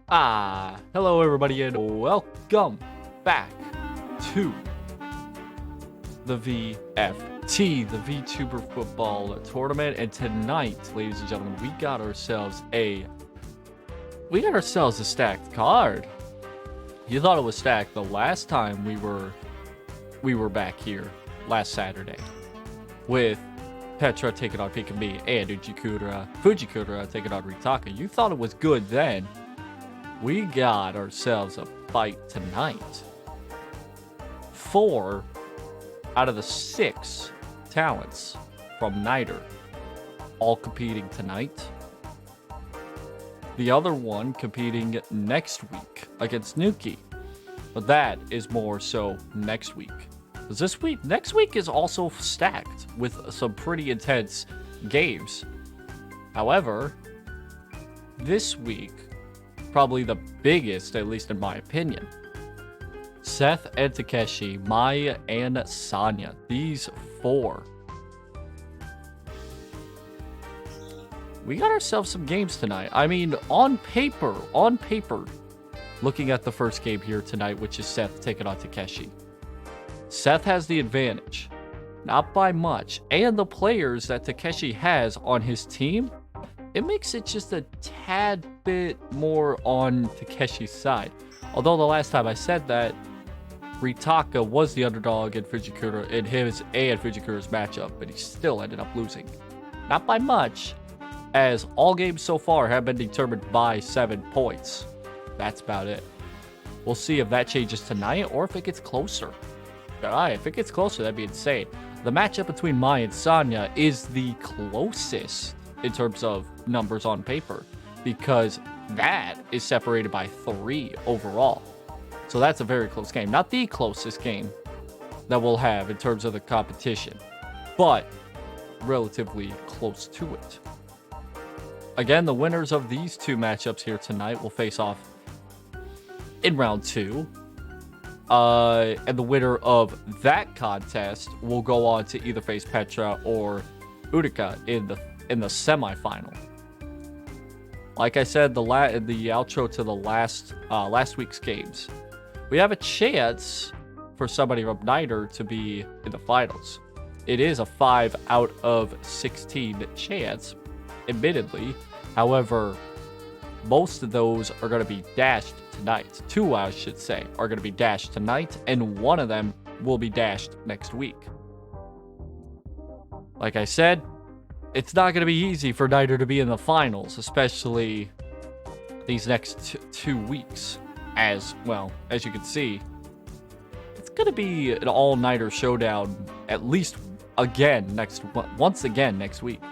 Hello everybody and welcome back to the VFT, the VTuber football tournament. And tonight, ladies and gentlemen, we got ourselves a stacked card. You thought it was stacked the last time we were back here last Saturday with Petra taking on Pika and Fujikura taking on Ritaka. You thought it was good then. We got ourselves a fight tonight. 4 out of the 6 talents from NITRE all competing tonight. The other one competing next week against Nuki. But that is more so next week. Because next week is also stacked with some pretty intense games. However, this week, probably the biggest, at least in my opinion. Seth and Takeshi, Maya and Sanya. These 4. We got ourselves some games tonight. I mean, on paper, looking at the first game here tonight, which is Seth taking on Takeshi. Seth has the advantage, not by much, and the players that Takeshi has on his team, it makes it just a tad bit more on Takeshi's side. Although the last time I said that, Ritaka was the underdog in Fujikura's matchup, but he still ended up losing. Not by much, as all games so far have been determined by 7 points. That's about it. We'll see if that changes tonight or if it gets closer. If it gets closer, that'd be insane. The matchup between Maya and Sanya is the closest in terms of numbers on paper, because that is separated by 3 overall. So that's a very close game. Not the closest game that we'll have in terms of the competition, but relatively close to it. Again, the winners of these 2 matchups here tonight will face off in round 2. And the winner of that contest will go on to either face Petra or Utica in the semifinal. Like I said, the outro to the last week's games, we have a chance for somebody from NITRE to be in the finals. It is a 5 out of 16 chance, admittedly. However, most of those are going to be dashed tonight. 2, I should say, are going to be dashed tonight, and 1 of them will be dashed next week. Like I said, it's not going to be easy for NITRE to be in the finals, especially these next 2 weeks. As well, as you can see, it's going to be an all NITRE showdown at least once again next week.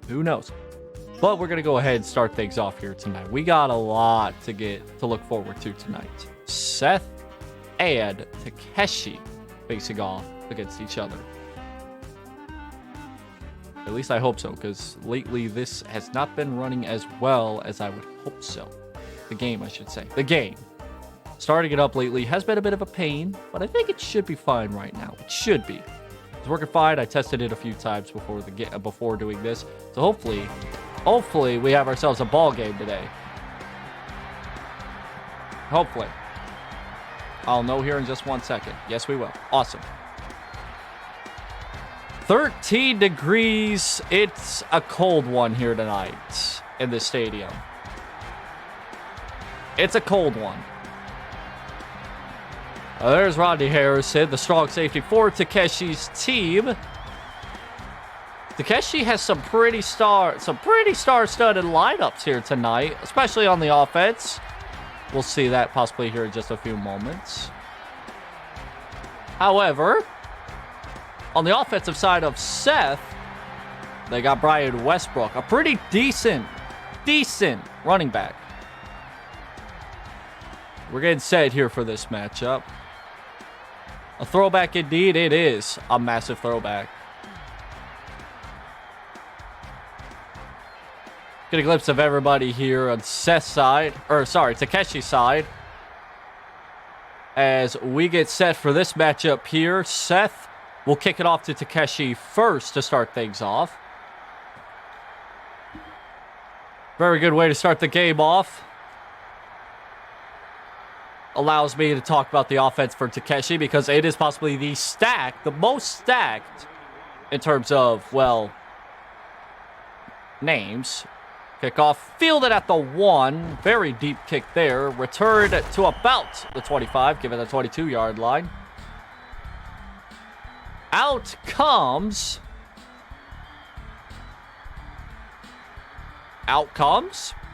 Who knows? But we're going to go ahead and start things off here tonight. We got a lot to look forward to tonight. Seth and Takeshi facing off against each other. At least I hope so, because lately this has not been running as well as I would hope so. The game, I should say. The game. Starting it up lately has been a bit of a pain, but I think it should be fine right now. It should be. It's working fine. I tested it a few times before doing this. So hopefully we have ourselves a ball game today. Hopefully. I'll know here in just 1 second. Yes, we will. Awesome. 13 degrees. It's a cold one here tonight in the stadium. It's a cold one. There's Rodney Harrison, the strong safety for Takeshi's team. Takeshi has some pretty star-studded lineups here tonight, especially on the offense. We'll see that possibly here in just a few moments. However, on the offensive side of Seth, they got Brian Westbrook, a pretty decent running back. We're getting set here for this matchup. A throwback indeed. It is a massive throwback. Get a glimpse of everybody here on Seth's side, Takeshi's side. As we get set for this matchup here, Seth will kick it off to Takeshi first to start things off. Very good way to start the game off. allows me to talk about the offense for Takeshi because it is possibly the most stacked in terms of, well, names. Kickoff fielded at the 1. Very deep kick there. Returned to about the 25, given the 22-yard line. Out comes...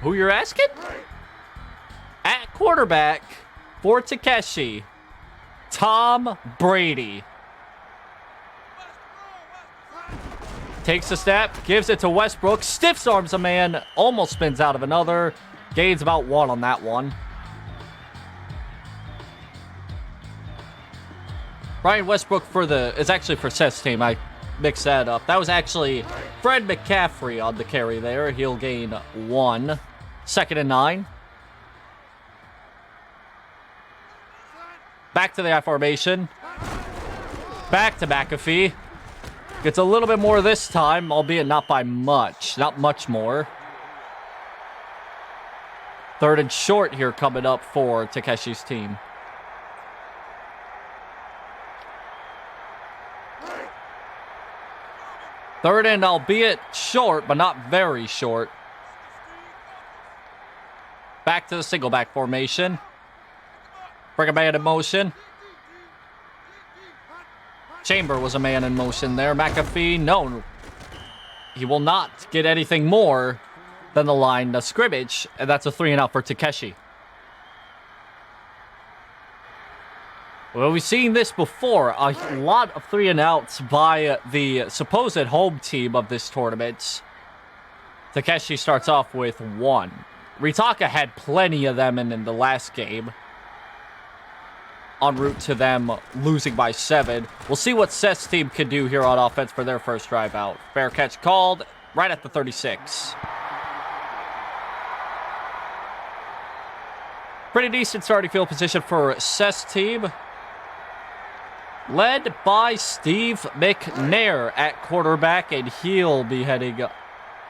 Who you're asking? At quarterback for Takeshi, Tom Brady. Takes a step, gives it to Westbrook, stiffs arms a man, almost spins out of another, gains about 1 on that one. Brian Westbrook is actually for Seth's team. I mixed that up. That was actually Fred McCaffrey on the carry there. He'll gain 1. 2nd and 9. Back to the I formation. Back to McAfee. Gets a little bit more this time, albeit not by much. Not much more. 3rd and short here coming up for Takeshi's team. Third and albeit short, but not very short. Back to the single back formation. Bring a man in motion. Chamber was a man in motion there. McAfee, no. He will not get anything more than the line of scrimmage. And that's a 3 and out for Takeshi. Well, we've seen this before. A lot of 3 and outs by the supposed home team of this tournament. Takeshi starts off with 1. Ritaka had plenty of them in the last game. En route to them losing by 7. We'll see what Seth's team can do here on offense for their first drive out. Fair catch called right at the 36. Pretty decent starting field position for Seth's team. Led by Steve McNair at quarterback, and he'll be heading out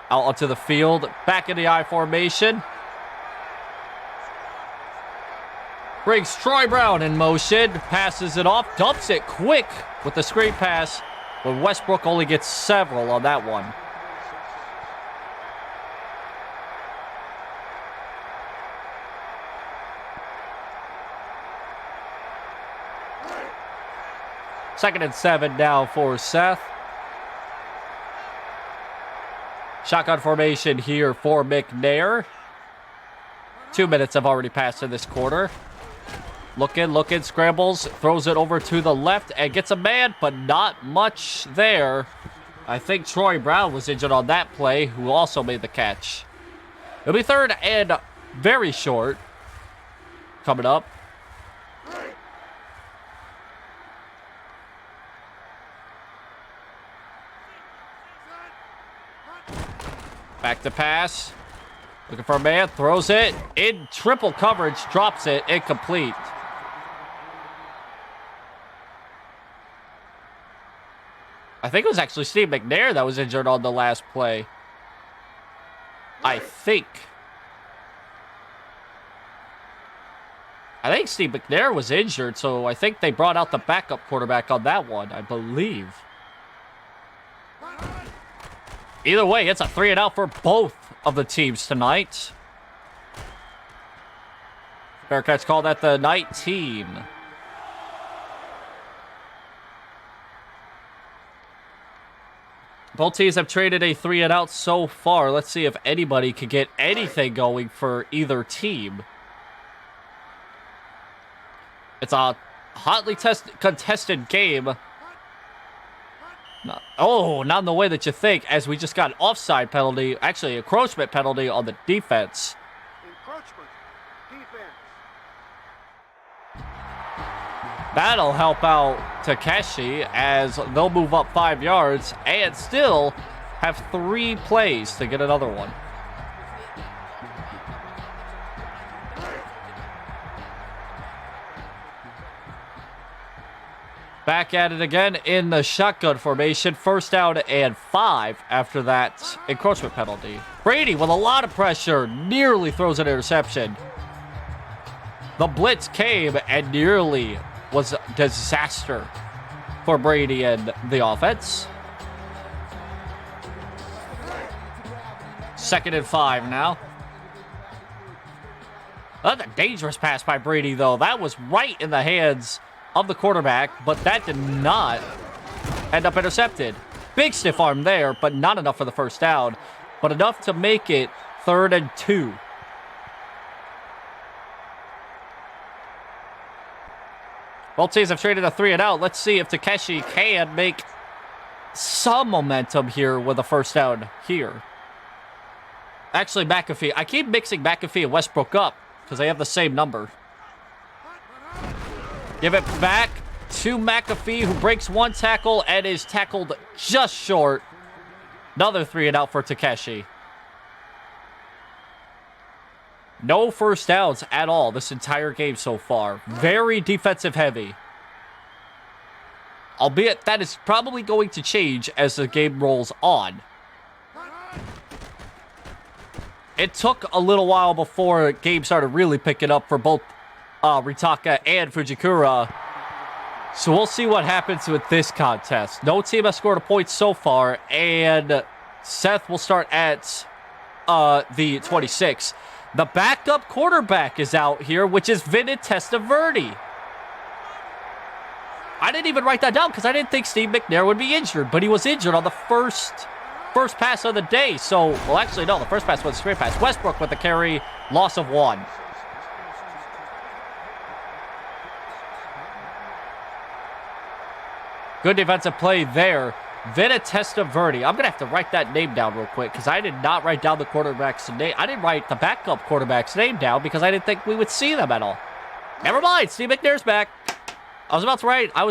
onto the field. Back in the I formation. Brings Troy Brown in motion, passes it off, dumps it quick with the screen pass, but Westbrook only gets several on that one. Second and 7 now for Seth. Shotgun formation here for McNair. 2 minutes have already passed in this quarter. Looking, scrambles, throws it over to the left and gets a man, but not much there. I think Troy Brown was injured on that play, who also made the catch. It'll be 3rd and very short coming up. Back to pass. Looking for a man, throws it in triple coverage, drops it, incomplete. I think it was actually Steve McNair that was injured on the last play. I think Steve McNair was injured, so I think they brought out the backup quarterback on that one, I believe. Either way, it's a 3 and out for both of the teams tonight. Fair catch called at the 19. Both teams have traded a 3 and out so far. Let's see if anybody could get anything going for either team. It's a hotly contested game. Not in the way that you think, as we just got an offside penalty, actually a encroachment penalty on the defense. Encroachment, defense. That'll help out Takeshi as they'll move up 5 yards and still have 3 plays to get another one. Back at it again in the shotgun formation. 1st down and 5 after that encroachment penalty. Brady with a lot of pressure nearly throws an interception. The blitz came and nearly was a disaster for Brady and the offense. 2nd and 5 now. That's a dangerous pass by Brady, though. That was right in the hands of the quarterback, but that did not end up intercepted. Big stiff arm there, but not enough for the first down, but enough to make it 3rd and 2. Both teams have traded a 3 and out. Let's see if Takeshi can make some momentum here with a first down here. Actually, McAfee. I keep mixing McAfee and Westbrook up because they have the same number. Give it back to McAfee, who breaks one tackle and is tackled just short. Another 3 and out for Takeshi. No first downs at all this entire game so far. Very defensive heavy. Albeit that is probably going to change as the game rolls on. It took a little while before the game started really picking up for both Ritaka and Fujikura. So we'll see what happens with this contest. No team has scored a point so far, and Seth will start at the 26. The backup quarterback is out here, which is Vinit Testaverde. I didn't even write that down because I didn't think Steve McNair would be injured, but he was injured on the first pass of the day. So, well, actually, no, the first pass was a straight pass. Westbrook with the carry, loss of 1. Good defensive play there. Vinit Testaverde. I'm going to have to write that name down real quick because I did not write down the quarterback's name. I didn't write the backup quarterback's name down because I didn't think we would see them at all. Never mind. Steve McNair's back. I was about to write down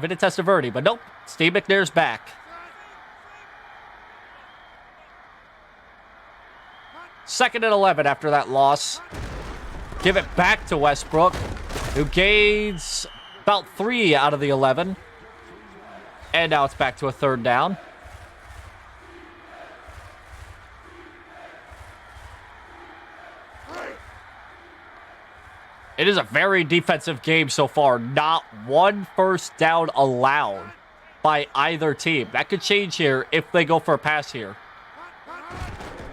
Vinit Testaverde, but nope. Steve McNair's back. 2nd and 11 after that loss. Give it back to Westbrook, who gains about 3 out of the 11. And now it's back to a 3rd down. It is a very defensive game so far. Not one first down allowed by either team. That could change here if they go for a pass here.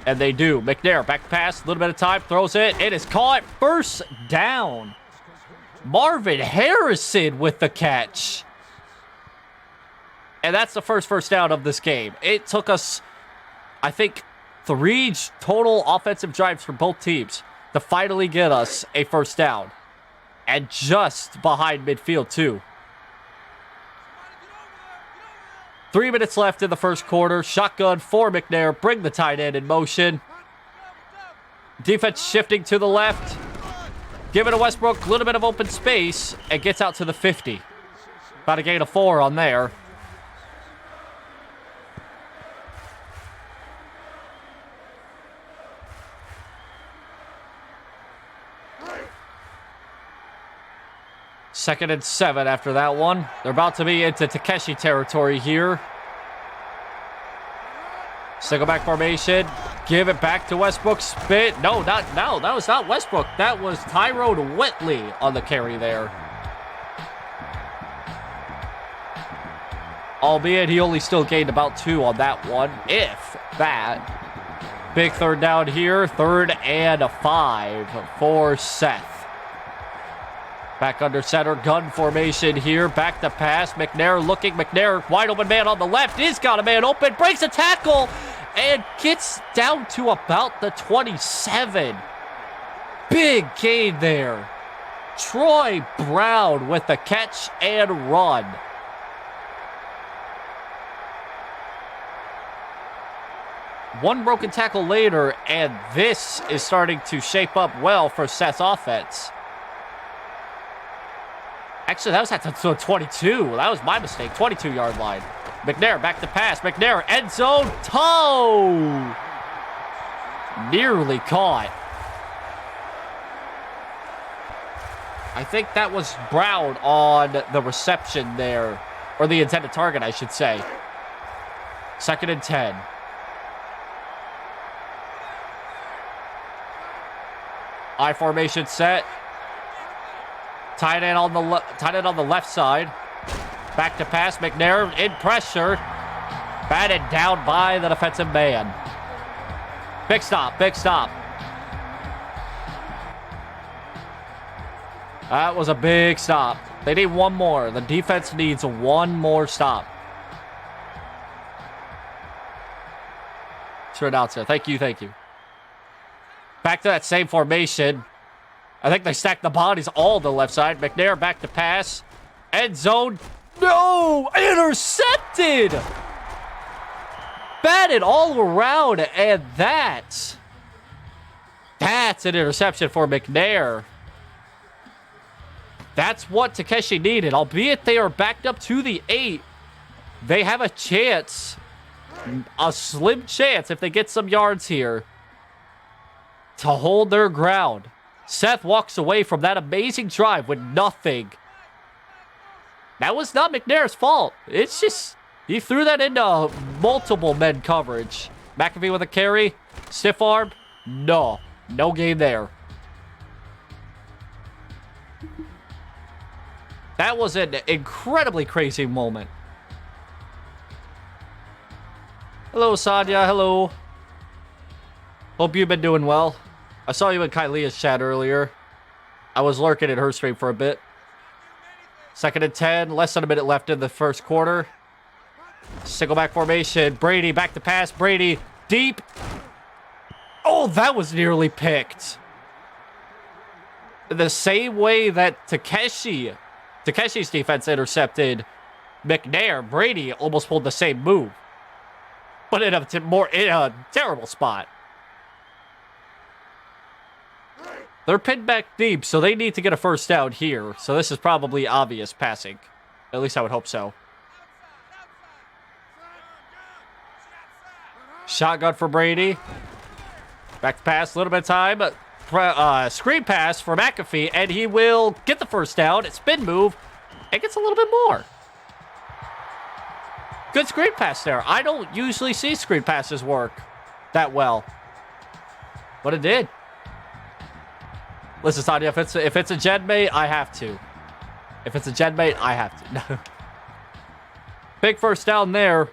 And they do. McNair, back pass, a little bit of time, throws it. It is caught. First down. Marvin Harrison with the catch. And that's the first down of this game. It took us, I think, 3 total offensive drives for both teams to finally get us a first down. And just behind midfield, too. 3 minutes left in the first quarter. Shotgun for McNair. Bring the tight end in motion. Defense shifting to the left. Give it to Westbrook. A little bit of open space. And gets out to the 50. About a gain of 4 on there. Second and 7 after that one. They're about to be into Takeshi territory here. Single back formation. Give it back to Westbrook. Spit. No, that was not Westbrook. That was Tyrone Whitley on the carry there. Albeit he only still gained about 2 on that one, if that. Big 3rd down here. 3rd and 5 for Seth. Back under center, gun formation here. Back to pass. McNair looking. McNair, wide open man on the left. He's got a man open. Breaks a tackle and gets down to about the 27. Big gain there. Troy Brown with the catch and run. One broken tackle later, and this is starting to shape up well for Seth's offense. Actually, that was at the 22. That was my mistake. 22-yard line. McNair back to pass. McNair, end zone, toe! Nearly caught. I think that was Brown on the reception there. Or the intended target, I should say. 2nd and 10. I formation set. Tight end on the left side. Back to pass. McNair in pressure. Batted down by the defensive man. Big stop. Big stop. That was a big stop. They need one more. The defense needs one more stop. Sure, announcer. Thank you. Thank you. Back to that same formation. I think they stacked the bodies all to the left side. McNair back to pass. End zone. No! Intercepted! Batted all around, and that's an interception for McNair. That's what Takeshi needed. Albeit they are backed up to the 8, they have a chance, a slim chance, if they get some yards here, to hold their ground. Seth walks away from that amazing drive with nothing. That was not McNair's fault. It's just, he threw that into multiple men coverage. McAfee with a carry. Stiff arm. No game there. That was an incredibly crazy moment. Hello, Sonia. Hello. Hope you've been doing well. I saw you in Kylia's chat earlier. I was lurking in her stream for a bit. 2nd and 10. Less than a minute left in the first quarter. Single back formation. Brady back to pass. Brady deep. Oh, that was nearly picked. The same way that Takeshi's defense intercepted McNair, Brady almost pulled the same move. But in a terrible spot. They're pinned back deep, so they need to get a first down here. So this is probably obvious passing. At least I would hope so. Shotgun for Brady. Back to pass, a little bit of time. Screen pass for McAfee, and he will get the first down. Spin move, and gets a little bit more. Good screen pass there. I don't usually see screen passes work that well. But it did. Listen, Sonia, if it's a gen mate, I have to. If it's a gen mate, I have to. Big first down there.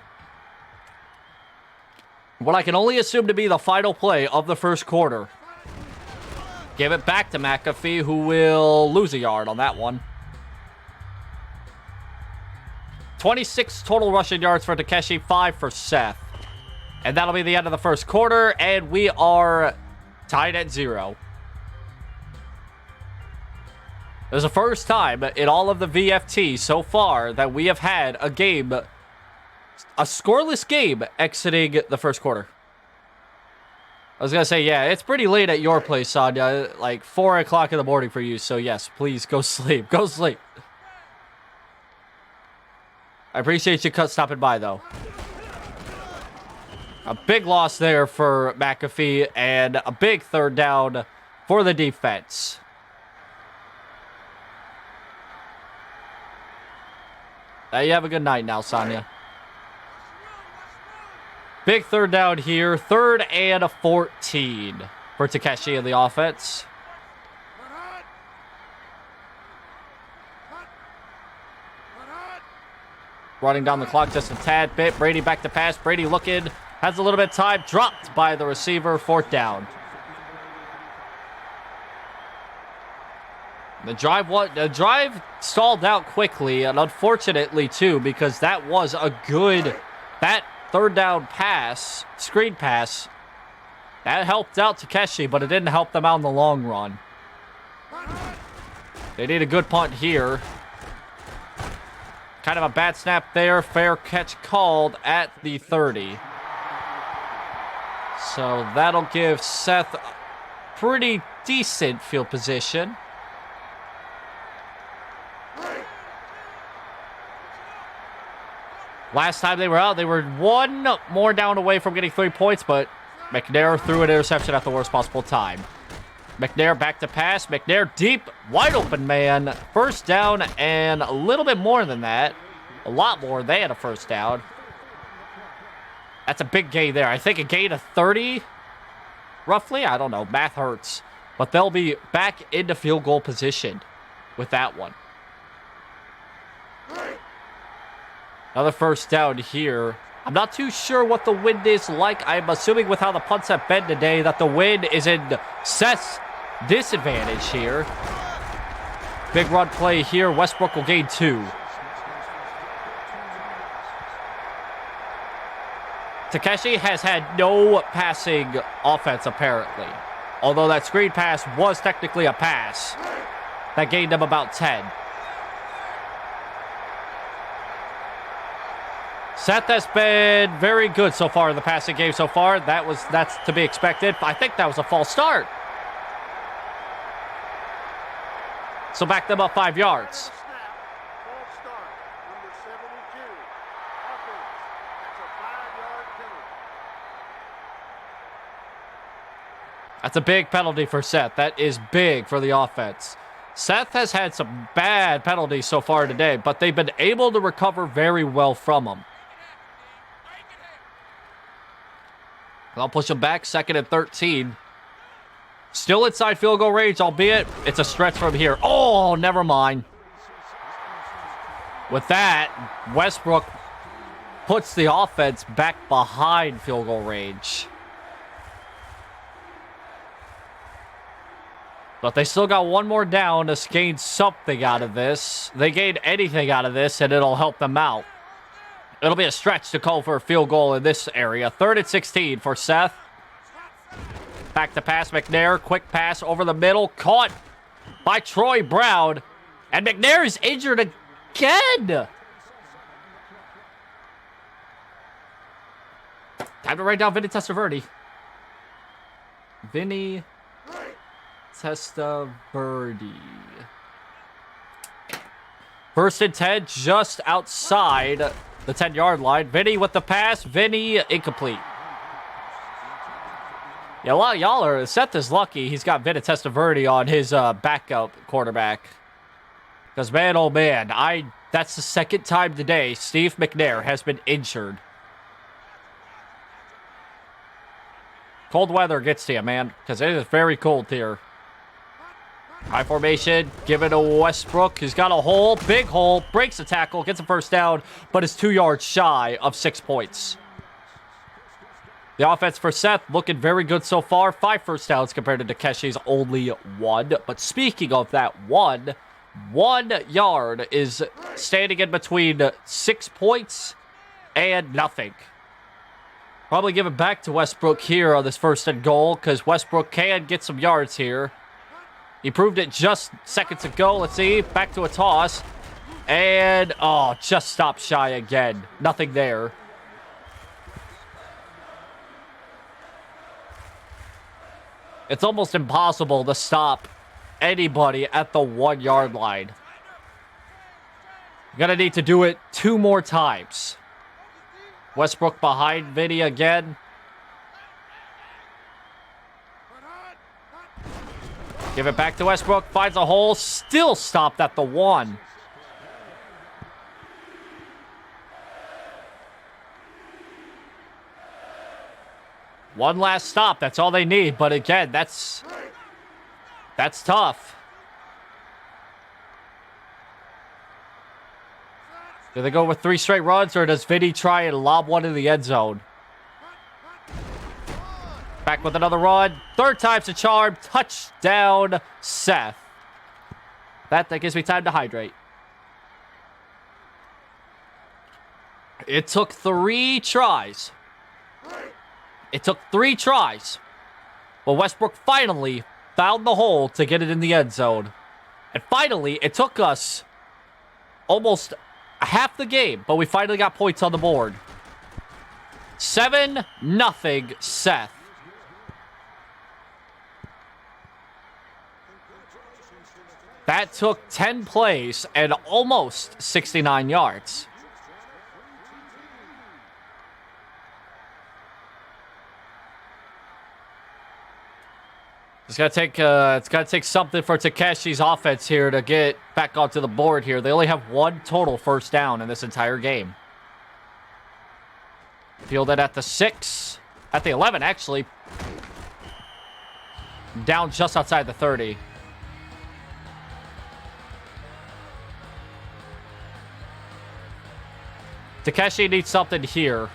What I can only assume to be the final play of the first quarter. Give it back to McAfee, who will lose a yard on that one. 26 total rushing yards for Takeshi, 5 for Seth. And that'll be the end of the first quarter, and we are tied at 0. It was the first time in all of the VFT so far that we have had a game, a scoreless game, exiting the first quarter. I was going to say, yeah, it's pretty late at your place, Sonia. Like 4 o'clock in the morning for you. So, yes, please go sleep. Go sleep. I appreciate you stopping by, though. A big loss there for McAfee and a big third down for the defense. You have a good night now, Sonia. Big third down here. 3rd and 14 for Takeshi in the offense. Running down the clock just a tad bit. Brady back to pass. Brady looking. Has a little bit of time. Dropped by the receiver. 4th down. The drive stalled out quickly, and unfortunately, too, because that was a good... That third down pass, screen pass, that helped out Takeshi, but it didn't help them out in the long run. They need a good punt here. Kind of a bad snap there. Fair catch called at the 30. So that'll give Seth pretty decent field position. Last time they were out, they were 1 more down away from getting 3 points, but McNair threw an interception at the worst possible time. McNair back to pass. McNair deep, wide open man. First down and a little bit more than that. A lot more than a first down. That's a big gain there. I think a gain of 30, roughly. I don't know. Math hurts. But they'll be back into field goal position with that one. Another first down here. I'm not too sure what the wind is like. I'm assuming with how the punts have been today that the wind is in Seth's disadvantage here. Big run play here. Westbrook will gain 2. Takeshi has had no passing offense, apparently. Although that screen pass was technically a pass. That gained him about 10. Seth has been very good so far in the passing game so far. That's to be expected. I think that was a false start. So back them up 5 yards. Snap. False start. Number 72. Offense. That's a 5-yard penalty. That's a big penalty for Seth. That is big for the offense. Seth has had some bad penalties so far today, but they've been able to recover very well from them. I'll push them back, 2nd and 13. Still inside field goal range, albeit it's a stretch from here. Oh, never mind. With that, Westbrook puts the offense back behind field goal range. But they still got one more down to gain something out of this. They gain anything out of this, and it'll help them out. It'll be a stretch to call for a field goal in this area. 3rd and 16 for Seth. Back to pass, McNair. Quick pass over the middle. Caught by Troy Brown. And McNair is injured again. Time to write down Vinny Testaverde. Vinny Testaverde. 1st and 10, just outside the 10-yard line. Vinny with the pass. Vinny incomplete. Yeah, a lot of y'all are. Seth is lucky he's got Vinny Testaverde on his backup quarterback. Because, man, oh, man, that's the 2nd time today Steve McNair has been injured. Cold weather gets to you, man, because it is very cold here. High formation, give it to Westbrook. He's got a hole, big hole, breaks the tackle, gets a first down, but is 2 yards shy of 6 points. The offense for Seth looking very good so far. 5 first downs compared to Takeshi's only 1. But speaking of that 1 yard is standing in between 6 points and nothing. Probably give it back to Westbrook here on this 1st and goal because Westbrook can get some yards here. He proved it just seconds ago. Let's see. Back to a toss. And, oh, just stopped shy again. Nothing there. It's almost impossible to stop anybody at the 1 yard line. You're going to need to do it 2 more times. Westbrook behind Vinny again. Give it back to Westbrook. Finds a hole. Still stopped at the 1. One last stop. That's all they need. But again, that's tough. Do they go with 3 straight runs, or does Vinny try and lob one in the end zone? Back with another run. 3rd time's a charm. Touchdown, Seth. That gives me time to hydrate. It took 3 tries. It took 3 tries. But Westbrook finally found the hole to get it in the end zone. And finally, it took us almost half the game, but we finally got points on the board. 7-0 Seth. That took 10 plays and almost 69 yards. It's gotta take something for Takeshi's offense here to get back onto the board here. They only have 1 total first down in this entire game. Fielded at the 6, at the 11 actually. Down just outside the 30. Takeshi needs something here.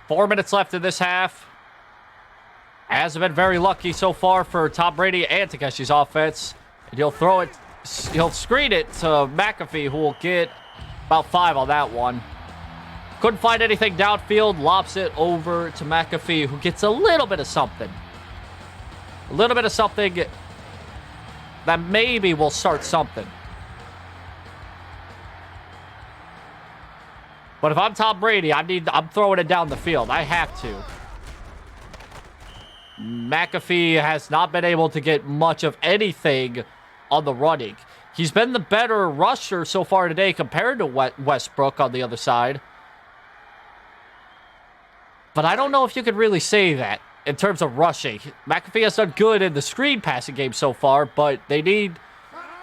Four minutes left in this half. Hasn't been very lucky so far for Tom Brady and Takeshi's offense. And he'll throw it, he'll screen it to McAfee, who will get about 5 on that one. Couldn't find anything downfield, lobs it over to McAfee, who gets a little bit of something. A little bit of something that maybe will start something. But if I'm Tom Brady, I'm throwing it down the field. I have to. McAfee has not been able to get much of anything on the running. He's been the better rusher so far today compared to Westbrook on the other side. But I don't know if you could really say that in terms of rushing. McAfee has done good in the screen passing game so far, but they need,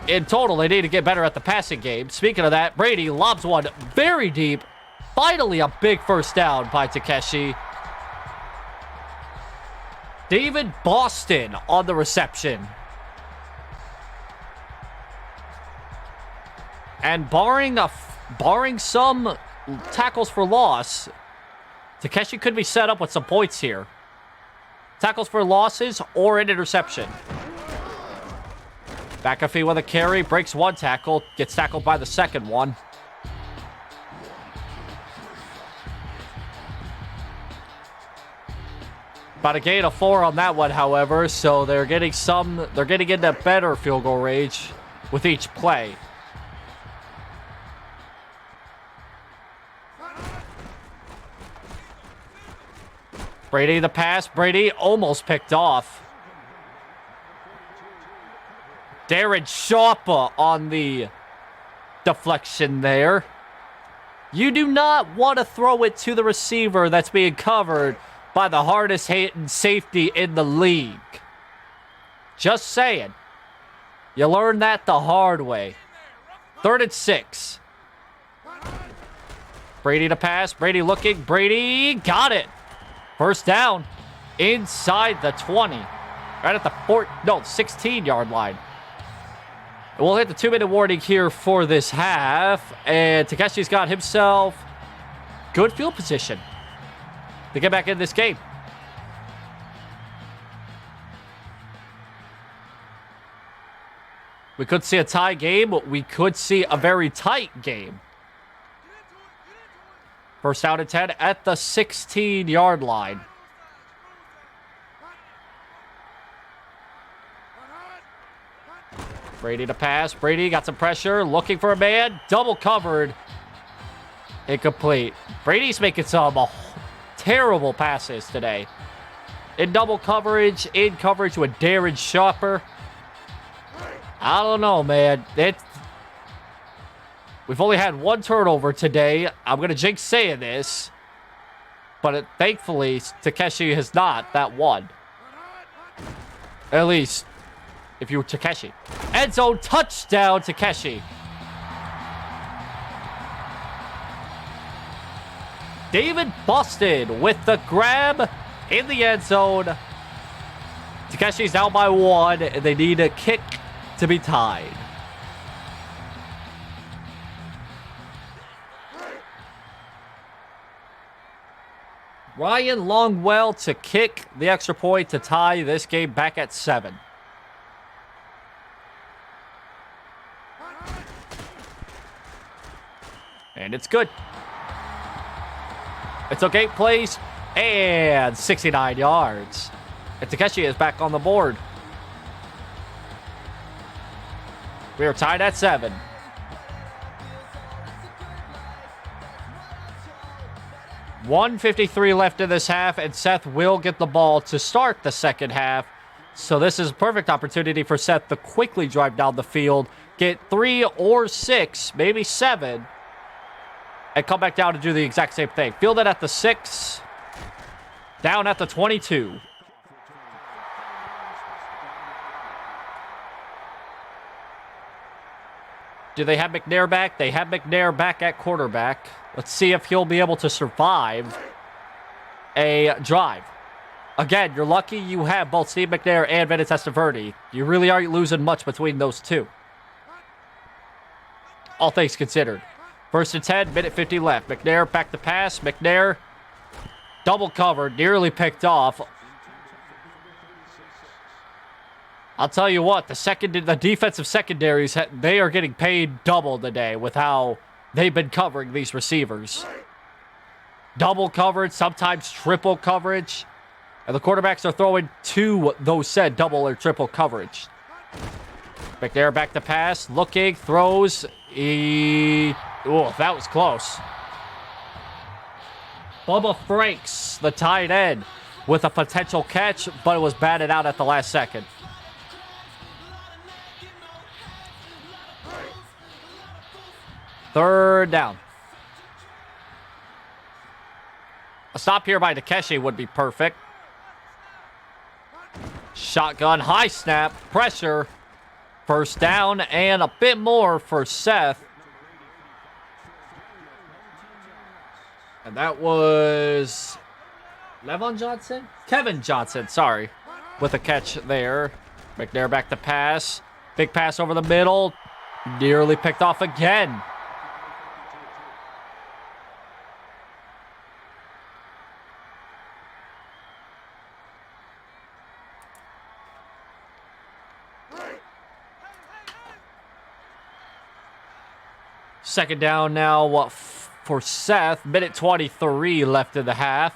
in total, they need to get better at the passing game. Speaking of that, Brady lobs one very deep. Finally, a big first down by Takeshi. David Boston on the reception. And barring some tackles for loss, Takeshi could be set up with some points here. Tackles for losses or an interception. McAfee with a carry, breaks one tackle, gets tackled by the second one. About a gain of 4 on that one, however, so they're getting into better field goal range with each play. Brady the pass. Brady almost picked off. Darren Sharpa on the deflection there. You do not want to throw it to the receiver that's being covered by the hardest hitting safety in the league. Just saying. You learned that the hard way. 3rd and 6. Brady to pass. Brady looking. Brady got it. First down inside the 20. Right at the 16-yard line. We'll hit the 2-minute warning here for this half. And Takeshi's got himself good field position to get back in this game. We could see a tie game. We could see a very tight game. First down and 10 at the 16-yard line. Brady to pass. Brady got some pressure. Looking for a man. Double covered. Incomplete. Brady's making some terrible passes today. In double coverage. In coverage with Darren Sharper. I don't know, man. We've only had one turnover today. I'm going to jinx saying this. But thankfully, Takeshi has not that one. At least, if you were Takeshi. End zone touchdown, Takeshi. David Boston with the grab in the end zone. Takeshi's down by 1, and they need a kick to be tied. Ryan Longwell to kick the extra point to tie this game back at 7. And it's good. It took 8 plays and 69 yards. And Takeshi is back on the board. We are tied at 7. $1:53 left in this half, and Seth will get the ball to start the second half. So this is a perfect opportunity for Seth to quickly drive down the field, get 3 or 6, maybe 7, and come back down to do the exact same thing. Field it at the 6, down at the 22. Do they have McNair back? They have McNair back at quarterback. Let's see if he'll be able to survive a drive. Again, you're lucky you have both Steve McNair and Lentus Testaverde. You really aren't losing much between those two. All things considered. 1st and 10, minute 50 left. McNair back to pass. McNair double covered, nearly picked off. I'll tell you what, the defensive secondaries, they are getting paid double today with how they've been covering these receivers. Double coverage, sometimes triple coverage. And the quarterbacks are throwing to those said double or triple coverage. McNair back to pass, looking, throws. Oh, that was close. Bubba Franks, the tight end, with a potential catch, but it was batted out at the last second. Third down. A stop here by Takeshi would be perfect. Shotgun, high snap, pressure. 1st down and a bit more for Seth. And that was Kevin Johnson, sorry, with a catch there. McNair back to pass. Big pass over the middle. Nearly picked off again. Second down now for Seth. Minute 23 left in the half.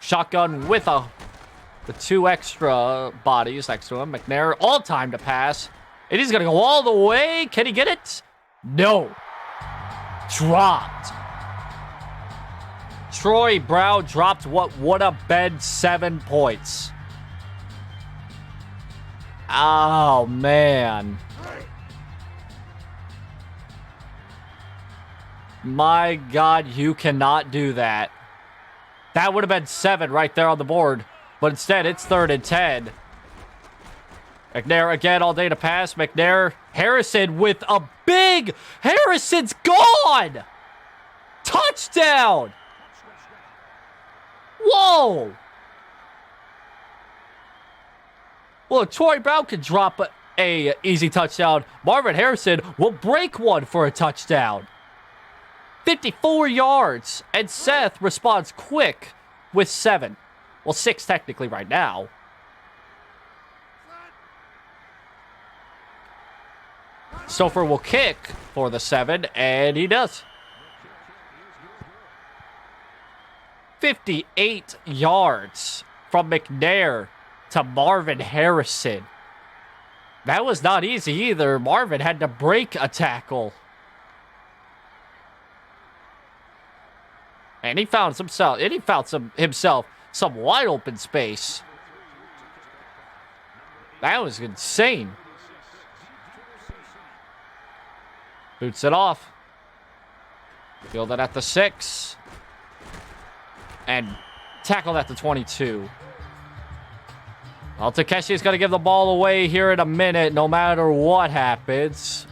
Shotgun with the 2 extra bodies next to him. McNair, all time to pass. And he's going to go all the way. Can he get it? No. Dropped. Troy Brown dropped what would have been 7 points. Oh, man. My God, you cannot do that. That would have been 7 right there on the board. But instead, it's 3rd and 10. McNair again all day to pass. McNair, Harrison with a big... Harrison's gone! Touchdown! Whoa! Well, Troy Brown could drop a easy touchdown. Marvin Harrison will break one for a touchdown. 54 yards, and Seth responds quick with 7. Well, 6 technically right now. Stouffer will kick for the 7, and he does. 58 yards from McNair to Marvin Harrison. That was not easy either. Marvin had to break a tackle. And he found himself some wide open space. That was insane. Boots it off. Field it at the 6. And tackled at the 22. Well, Takeshi's going to give the ball away here in a minute, no matter what happens.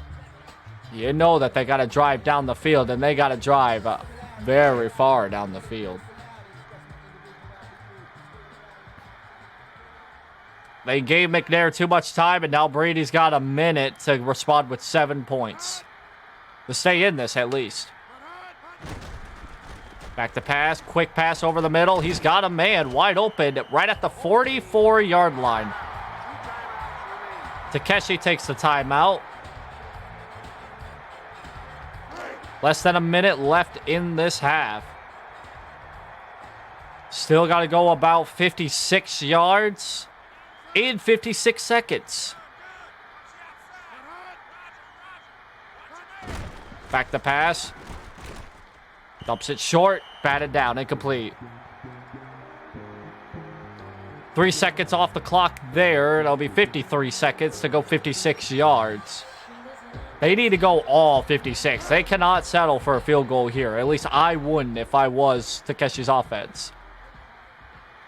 You know that they got to drive down the field, and they got to drive very far down the field. They gave McNair too much time, and now Brady's got a minute to respond with 7 points. To stay in this, at least. Back to pass. Quick pass over the middle. He's got a man wide open right at the 44-yard line. Takeshi takes the timeout. Less than a minute left in this half. Still got to go about 56 yards in 56 seconds. Back to pass. Dumps it short. Batted down. Incomplete. 3 seconds off the clock there. It'll be 53 seconds to go 56 yards. They need to go all 56. They cannot settle for a field goal here. At least I wouldn't if I was Takeshi's offense.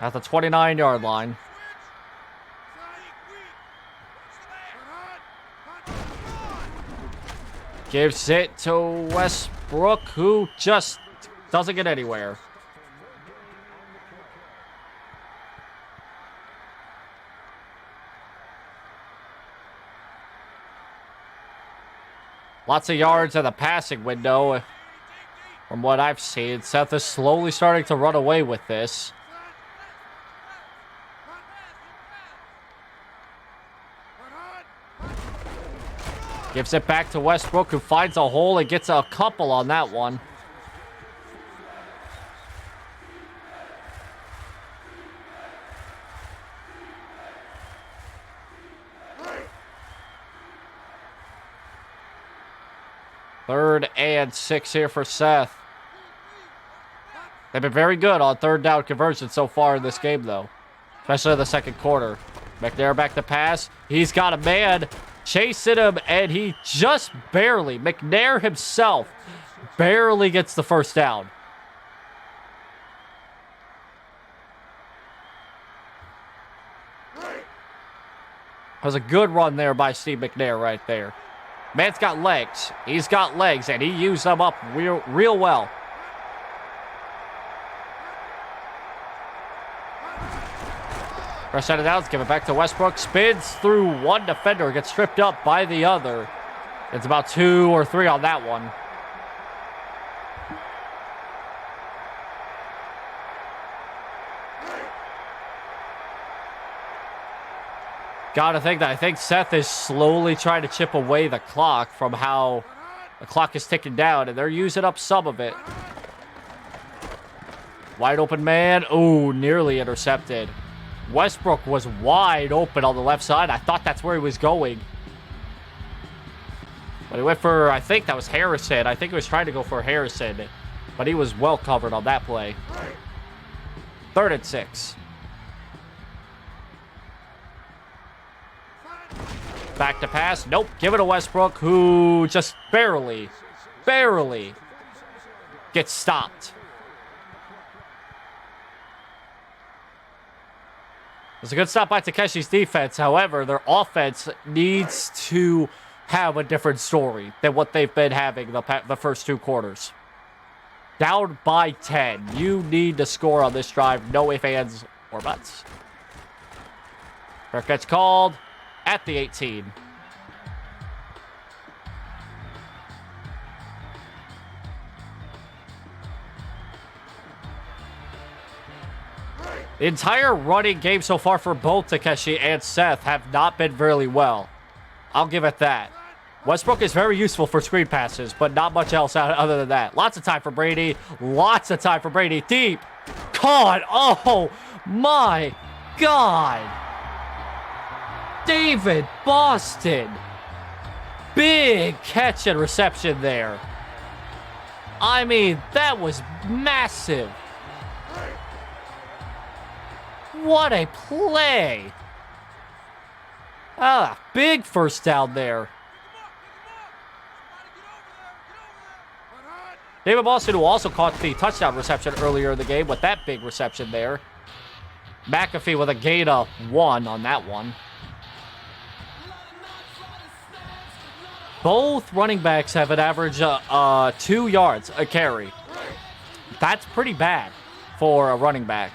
At the 29-yard line. Gives it to Westbrook, who just doesn't get anywhere. Lots of yards in the passing window. From what I've seen, Seth is slowly starting to run away with this. Gives it back to Westbrook, who finds a hole and gets a couple on that one. Third and 6 here for Seth. They've been very good on third down conversion so far in this game, though. Especially in the second quarter. McNair back to pass. He's got a man chasing him, and he just barely, McNair himself, barely gets the first down. That was a good run there by Steve McNair right there. Man's got legs. He's got legs, and he used them up real well. First set of downs, give it back to Westbrook. Spins through one defender, gets stripped up by the other. It's about 2 or 3 on that one. Gotta think that I think Seth is slowly trying to chip away the clock from how the clock is ticking down, and they're using up some of it. Wide open man. Oh, nearly intercepted. Westbrook was wide open on the left side. I thought that's where he was going. But he went for, I think that was Harrison. I think he was trying to go for Harrison, but he was well covered on that play. 3rd and 6. Back to pass. Nope. Give it to Westbrook, who just barely gets stopped. It's a good stop by Takeshi's defense. However, their offense needs to have a different story than what they've been having the first 2 quarters. Down by 10. You need to score on this drive. No ifs, ands, or buts. Fair catch called at the 18. The entire running game so far for both Takeshi and Seth have not been really well. I'll give it that. Westbrook is very useful for screen passes, but not much else other than that. Lots of time for Brady. Lots of time for Brady. Deep. Caught. Oh, my God. David Boston. Big catch and reception there. I mean, that was massive. What a play. Ah, big first down there. David Boston, who also caught the touchdown reception earlier in the game with that big reception there. McAfee with a gain of 1 on that one. Both running backs have an average 2 yards a carry. That's pretty bad for a running back.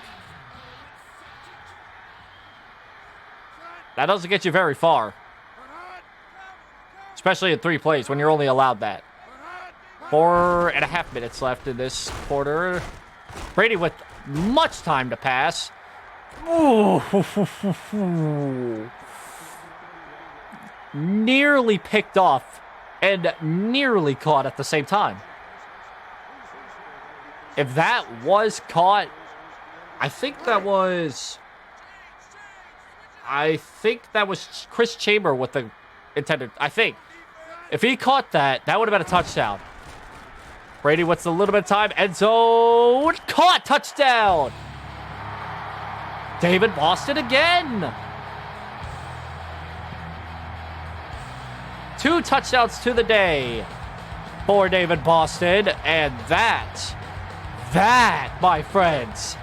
That doesn't get you very far. Especially in 3 plays when you're only allowed that. 4.5 minutes left in this quarter. Brady with much time to pass. Ooh. Nearly picked off and nearly caught at the same time. If that was caught, I think that was Chris Chamber with the intended. I think if he caught that, that would have been a touchdown. Brady with a little bit of time. End zone. Caught. Touchdown. David Boston again. 2 touchdowns to the day for David Boston. And that, my friends,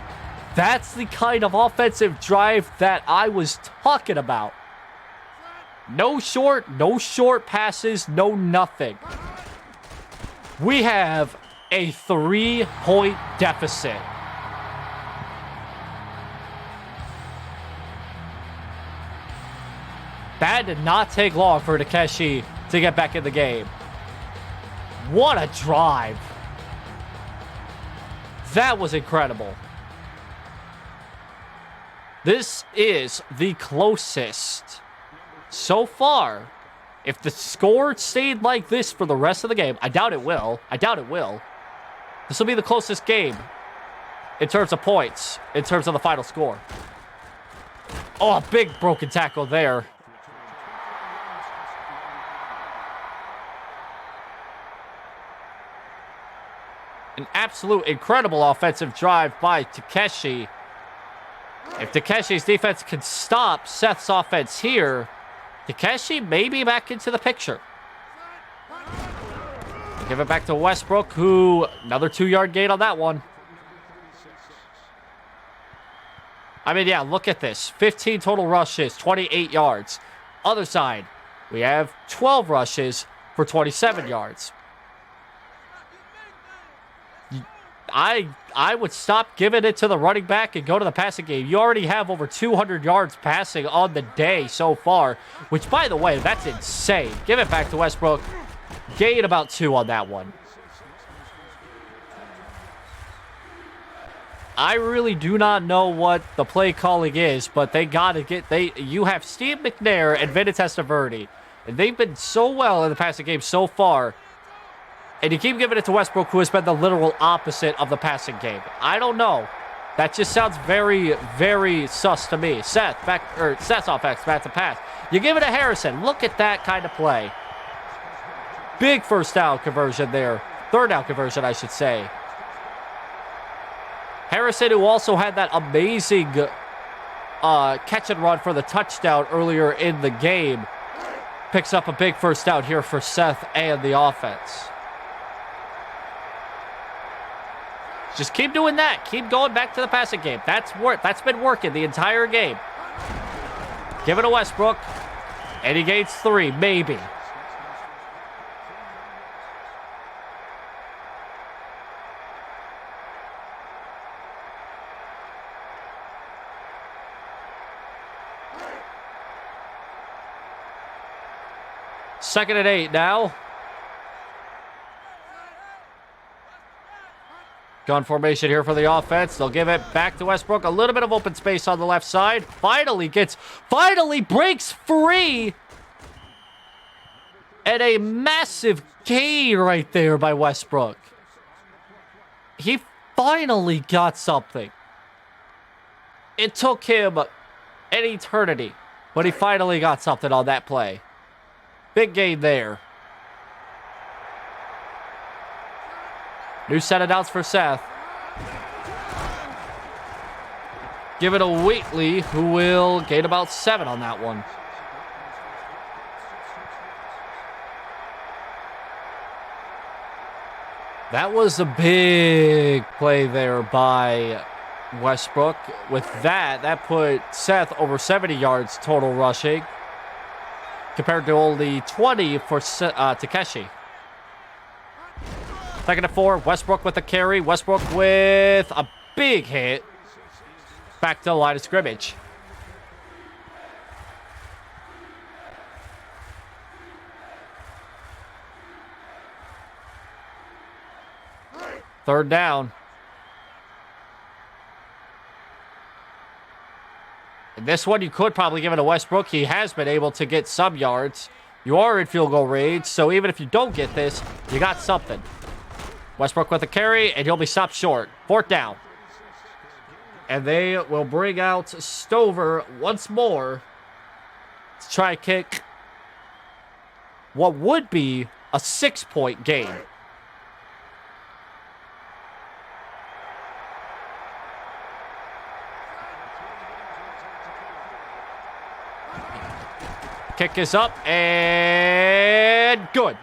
That's the kind of offensive drive that I was talking about. No short passes, no nothing. We have a 3-point deficit. That did not take long for Takeshi to get back in the game. What a drive. That was incredible. This is the closest so far. If the score stayed like this for the rest of the game, I doubt it will. This will be the closest game in terms of points, in terms of the final score. Oh, a big broken tackle there. An absolute incredible offensive drive by Takeshi. If Takeshi's defense can stop Seth's offense here, Takeshi may be back into the picture. Give it back to Westbrook, who, another 2-yard gain on that one. I mean, yeah, look at this. 15 total rushes, 28 yards. Other side, we have 12 rushes for 27 yards. I would stop giving it to the running back and go to the passing game. You already have over 200 yards passing on the day so far, which, by the way, that's insane. Give it back to Westbrook. Gain about 2 on that one. I really do not know what the play calling is, but they got to get... You have Steve McNair and Vinny Testaverde, and they've been so well in the passing game so far. And you keep giving it to Westbrook, who has been the literal opposite of the passing game. I don't know. That just sounds very, very sus to me. Seth's offense back to pass. You give it to Harrison. Look at that kind of play. Big first down conversion there. Third down conversion, I should say. Harrison, who also had that amazing catch and run for the touchdown earlier in the game, picks up a big first down here for Seth and the offense. Just keep doing that. Keep going back to the passing game. That's been working the entire game. Give it to Westbrook. And he gains 3, maybe. Second and 8 now. Gun formation here for the offense. They'll give it back to Westbrook. A little bit of open space on the left side. Finally breaks free. And a massive gain right there by Westbrook. He finally got something. It took him an eternity, but he finally got something on that play. Big gain there. New set of downs for Seth. Give it to Wheatley, who will gain about 7 on that one. That was a big play there by Westbrook. With that put Seth over 70 yards total rushing, compared to only 20 for Takeshi. Second and 4, Westbrook with the carry. Westbrook with a big hit. Back to the line of scrimmage. Third down. In this one, you could probably give it to Westbrook. He has been able to get some yards. You are in field goal range, so even if you don't get this, you got something. Westbrook with a carry, and he'll be stopped short. Fourth down. And they will bring out Stover once more to try and kick what would be a 6-point game. Kick is up, and good.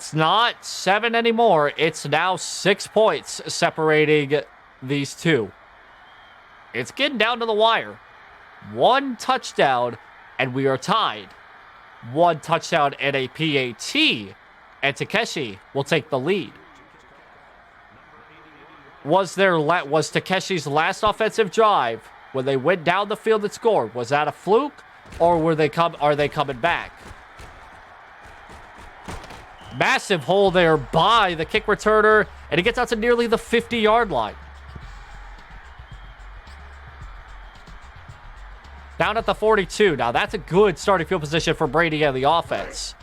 It's not 7 anymore. It's now 6 points separating these two. It's getting down to the wire. 1 touchdown, and we are tied. 1 touchdown and a PAT, and Takeshi will take the lead. Was Takeshi's last offensive drive, when they went down the field and scored, was that a fluke, or are they coming back? Massive hole there by the kick returner, and it gets out to nearly the 50-yard line. Down at the 42. Now, that's a good starting field position for Brady and the offense.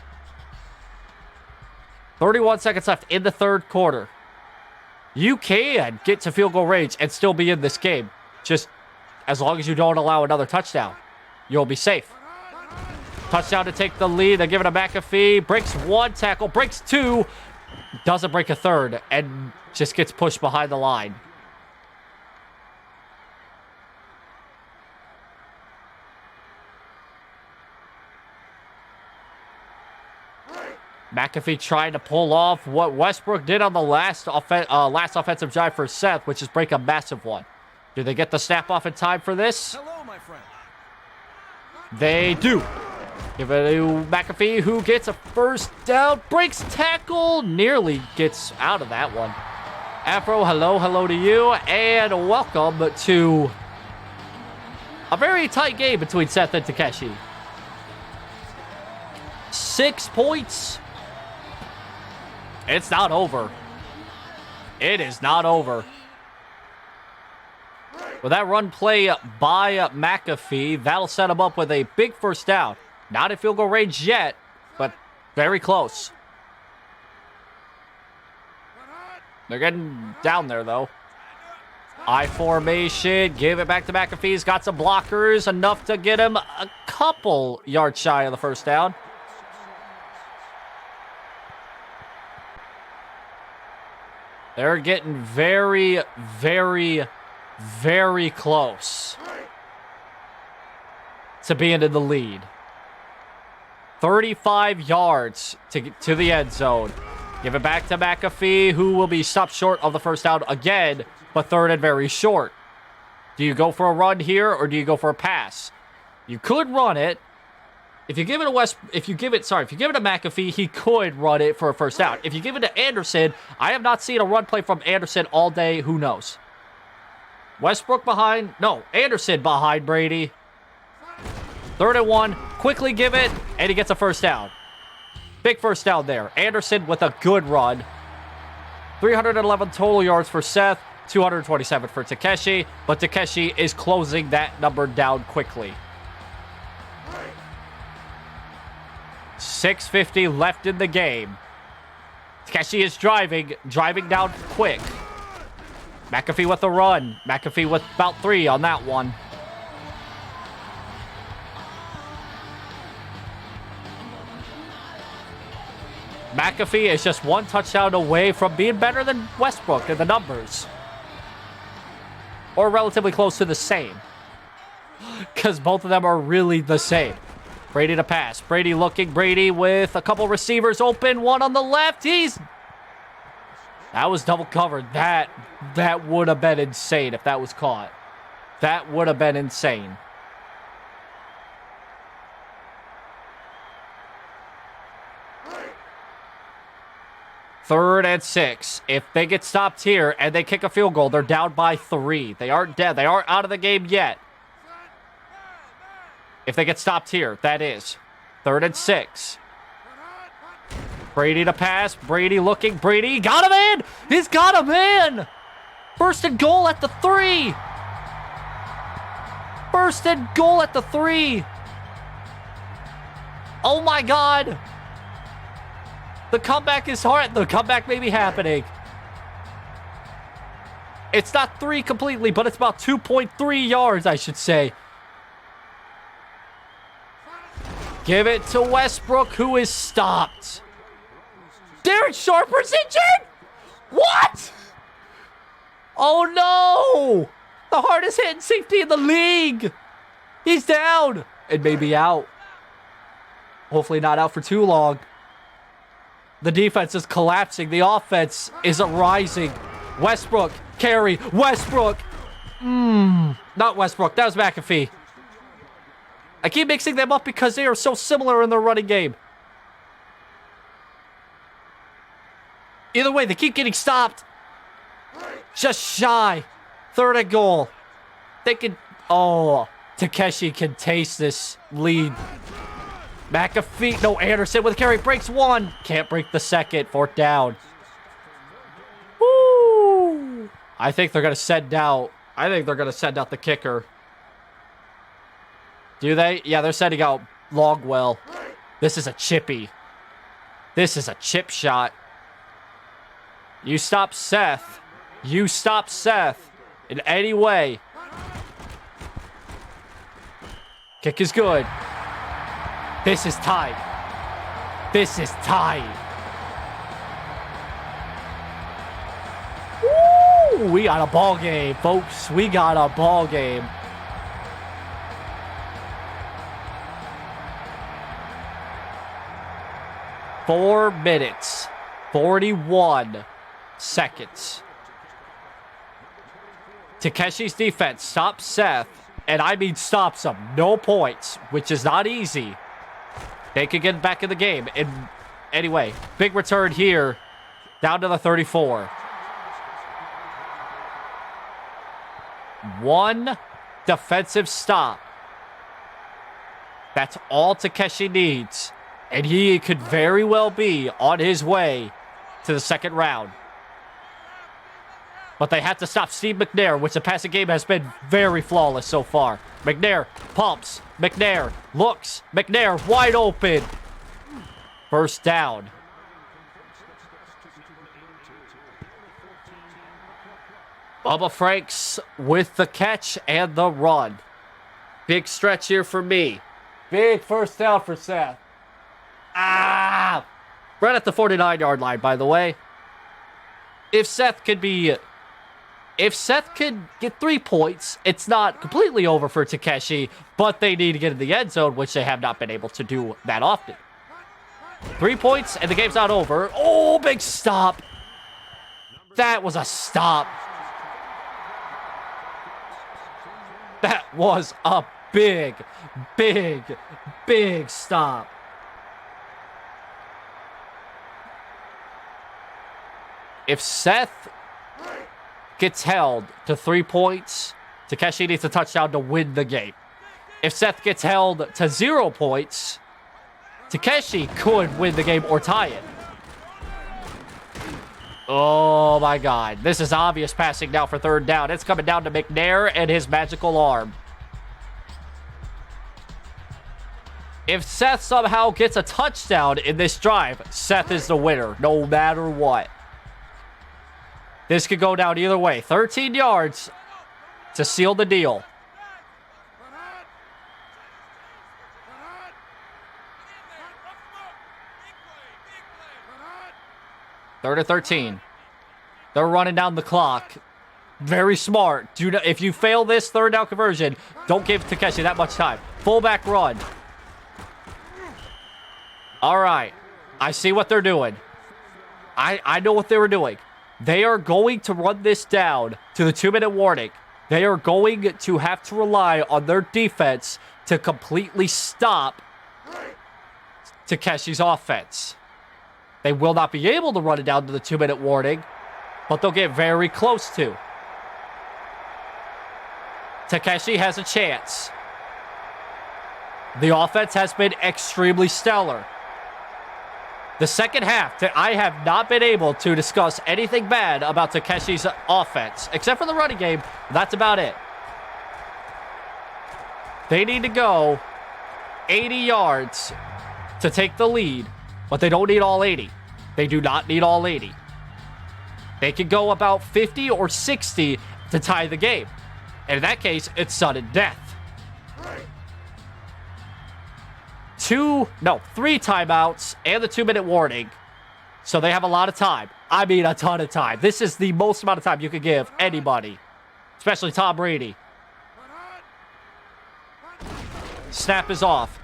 31 seconds left in the third quarter. You can get to field goal range and still be in this game. Just as long as you don't allow another touchdown, you'll be safe. Touchdown to take the lead. They give it to McAfee. Breaks 1 tackle. Breaks 2. Doesn't break a third. And just gets pushed behind the line. McAfee trying to pull off what Westbrook did on the last offensive drive for Seth, which is break a massive one. Do they get the snap off in time for this? Hello, my friend. They do. Give it to McAfee, who gets a first down. Breaks tackle. Nearly gets out of that one. Afro, hello to you. And welcome to a very tight game between Seth and Takeshi. 6 points. It's not over. It is not over. With that run play by McAfee, that'll set him up with a big first down. Not at field goal range yet, but very close. They're getting down there, though. I formation. Give it back to McAfee. He's got some blockers, enough to get him a couple yards shy of the first down. They're getting very, very, very close to being in the lead. 35 yards to the end zone. Give it back to McAfee, who will be stopped short of the first down again, but third and very short. Do you go for a run here, or do you go for a pass? You could run it. If you give it to McAfee, he could run it for a first down. If you give it to Anderson, I have not seen a run play from Anderson all day. Who knows? Anderson behind Brady. 3rd and 1. Quickly give it, and he gets a first down. Big first down there. Anderson with a good run. 311 total yards for Seth. 227 for Takeshi. But Takeshi is closing that number down quickly. 6:50 left in the game. Takeshi is driving down quick. McAfee with a run. McAfee with about 3 on that one. McAfee is just 1 touchdown away from being better than Westbrook in the numbers. Or relatively close to the same. Because both of them are really the same. Brady to pass. Brady looking. Brady with a couple receivers open. One on the left. That was double covered. That would have been insane if that was caught. That would have been insane. Third and 6. If they get stopped here and they kick a field goal, they're down by 3. They aren't dead. They aren't out of the game yet. If they get stopped here, that is. 3rd and 6. Brady to pass. Brady looking. Brady got him in. He's got him in. 1st and goal at the 3. 1st and goal at the 3. Oh my God. The comeback is hard. The comeback may be happening. It's not 3 completely, but it's about 2.3 yards, I should say. Give it to Westbrook, who is stopped. Darren Sharper's injured? What? Oh no! The hardest hitting safety in the league. He's down and maybe out. Hopefully not out for too long. The defense is collapsing. The offense is arising. Westbrook, carry, Westbrook. Not Westbrook. That was McAfee. I keep mixing them up because they are so similar in their running game. Either way, they keep getting stopped. Just shy. 3rd and goal. They can... Oh, Takeshi can taste this lead. McAfee. No, Anderson with a carry. Breaks 1. Can't break the 2nd. 4th down. Woo! I think they're going to send out... I think they're going to send out the kicker. Do they? Yeah, they're sending out Longwell. This is a chippy. This is a chip shot. You stop Seth. You stop Seth in any way. Kick is good. This is tied. This is tied. Woo! We got a ball game, folks. We got a ball game. Four minutes, 41 seconds. Takeshi's defense stops Seth, and I mean stops him. No points, which is not easy. They could get back in the game. And anyway, big return here, down to the 34. One defensive stop. That's all Takeshi needs. And he could very well be on his way to the 2nd round. But they have to stop Steve McNair, which the passing game has been very flawless so far. McNair pumps. McNair looks. McNair wide open. 1st down. Bubba Franks with the catch and the run. Big stretch here for me. Big 1st down for Seth. Ah! Right at the 49-yard line, by the way. If Seth could get 3 points, it's not completely over for Takeshi, but they need to get in the end zone, which they have not been able to do that often. 3 points, and the game's not over. Oh, big stop. That was a stop. That was a big, big, big stop. If Seth gets held to 3 points, Takeshi needs a touchdown to win the game. If Seth gets held to 0 points, Takeshi could win the game or tie it. Oh my God. This is obvious passing now for 3rd down. It's coming down to McNair and his magical arm. If Seth somehow gets a touchdown in this drive, Seth is the winner, no matter what. This could go down either way. 13 yards to seal the deal. Third and 13. They're running down the clock. Very smart. If you fail this 3rd down conversion, don't give Takeshi that much time. Fullback run. All right. I see what they're doing. I know what they were doing. They are going to run this down to the 2-minute warning. They are going to have to rely on their defense to completely stop Takeshi's offense. They will not be able to run it down to the 2-minute warning, but they'll get very close to. Takeshi has a chance. The offense has been extremely stellar. The second half, I have not been able to discuss anything bad about Takeshi's offense, except for the running game. That's about it. They need to go 80 yards to take the lead, but they don't need all 80. They do not need all 80. They can go about 50 or 60 to tie the game. And in that case, it's sudden death. 3 timeouts and the 2-minute warning. So they have a lot of time. I mean, a ton of time. This is the most amount of time you could give anybody, especially Tom Brady. Snap is off.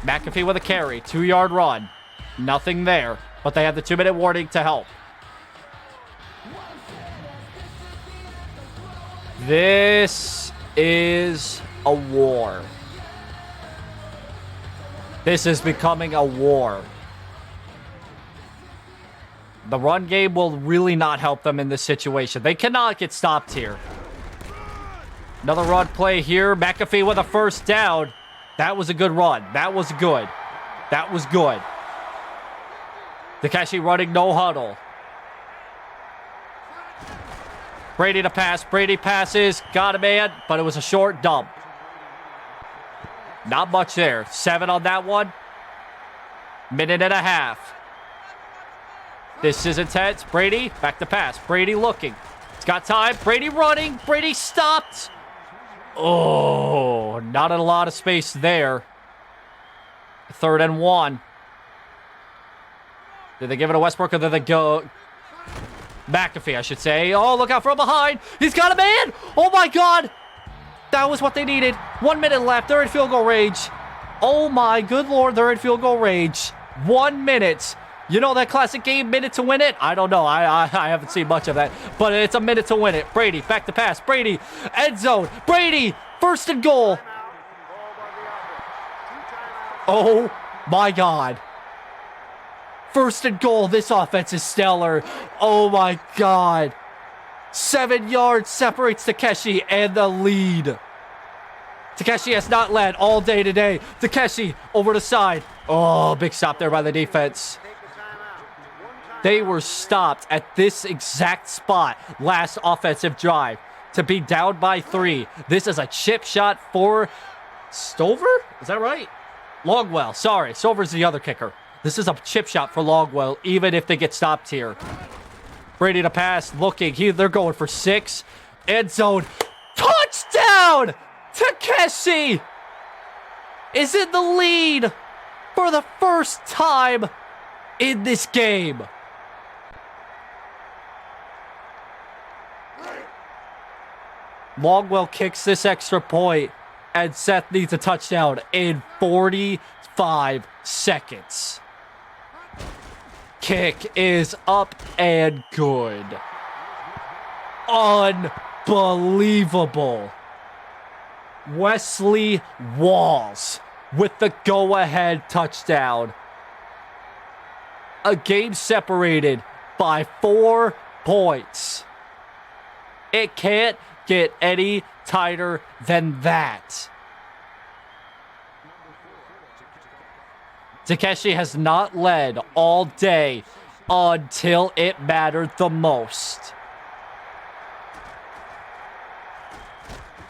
McAfee with a carry. 2-yard run. Nothing there. But they have the 2-minute warning to help. This is a war. This is becoming a war. The run game will really not help them in this situation. They cannot get stopped here. Another run play here. McAfee with a first down. That was a good run. That was good. That was good. Takeshi running no huddle. Brady to pass. Brady passes. Got a man, but it was a short dump. Not much there. 7 on that one. Minute and a half. This is intense. Brady, back to pass. Brady looking. It's got time. Brady running. Brady stopped. Oh, not a lot of space there. 3rd and 1. Did they give it to Westbrook or did they go... McAfee, I should say. Oh, look out from behind. He's got a man. Oh, my God. That was what they needed. 1 minute left. They're in field goal range. Oh, my good Lord. They're in field goal range. 1 minute. You know that classic game, minute to win it? I don't know. I haven't seen much of that. But it's a minute to win it. Brady, back to pass. Brady, end zone. Brady, 1st and goal. Oh, my God. 1st and goal. This offense is stellar. Oh, my God. 7 yards separates Takeshi and the lead. Takeshi has not led all day today. Takeshi over the side. Oh, big stop there by the defense. They were stopped at this exact spot last offensive drive to be down by 3. This is a chip shot for Stover? Is that right? Longwell. Sorry, Stover's the other kicker. This is a chip shot for Longwell, even if they get stopped here. Brady to pass, looking. They're going for 6. End zone. Touchdown! Takeshi is in the lead for the first time in this game. Longwell kicks this extra point, and Seth needs a touchdown in 45 seconds. Kick is up and good. Unbelievable. Wesley Walls with the go-ahead touchdown. A game separated by 4 points. It can't get any tighter than that. Takeshi has not led all day until it mattered the most.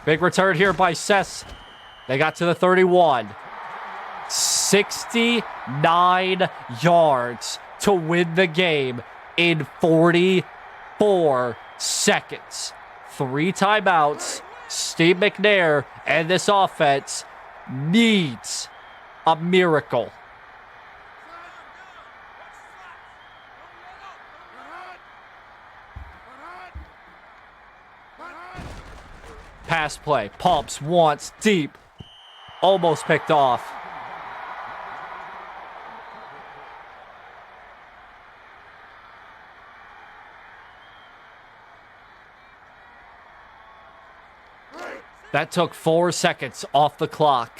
Big return here by Seth. They got to the 31. 69 yards to win the game in 44 seconds. 3 timeouts. Steve McNair and this offense needs a miracle. Pass play. Pumps once deep. Almost picked off. That took 4 seconds off the clock.